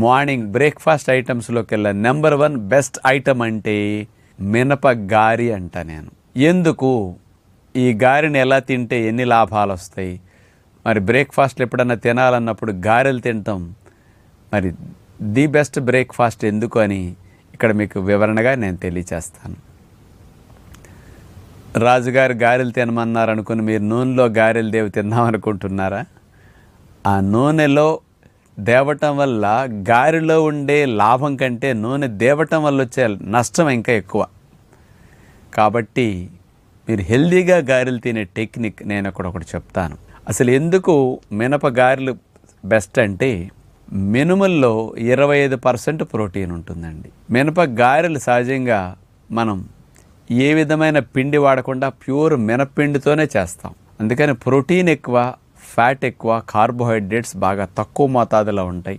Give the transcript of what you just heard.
Morning breakfast ఐటమ్స్లోకి వెళ్ళా number 1 best item అంటే మినప గారి అంట నేను. ఎందుకు ఈ గారిని ఎలా తింటే ఎన్ని లాభాలు వస్తాయి, మరి బ్రేక్ఫాస్ట్లు ఎప్పుడన్నా తినాలన్నప్పుడు గారెలు తింటాం, మరి ది బెస్ట్ బ్రేక్ఫాస్ట్ ఎందుకు అని ఇక్కడ మీకు వివరణగా నేను తెలియచేస్తాను. రాజుగారు గారెలు తినమన్నారు అనుకుని మీరు నూనెలో గారెలు తిందామనుకుంటున్నారా? ఆ నూనెలో దేవటం వల్ల గారెలో ఉండే లాభం కంటే నూనె దేవటం వల్ల వచ్చే నష్టం ఇంకా ఎక్కువ. కాబట్టి మీరు హెల్దీగా గారెలు తినే టెక్నిక్ నేను ఒకటి చెప్తాను. అసలు ఎందుకు మినప గారెలు బెస్ట్ అంటే మినుముల్లో 25% ప్రోటీన్ ఉంటుందండి. మినప గారెలు సహజంగా మనం ఏ విధమైన పిండి వాడకుండా ప్యూర్ మినప్పిండితోనే చేస్తాం. అందుకని ప్రోటీన్ ఎక్కువ, ఫ్యాట్ ఎక్కువ, కార్బోహైడ్రేట్స్ బాగా తక్కువ మోతాదులో ఉంటాయి.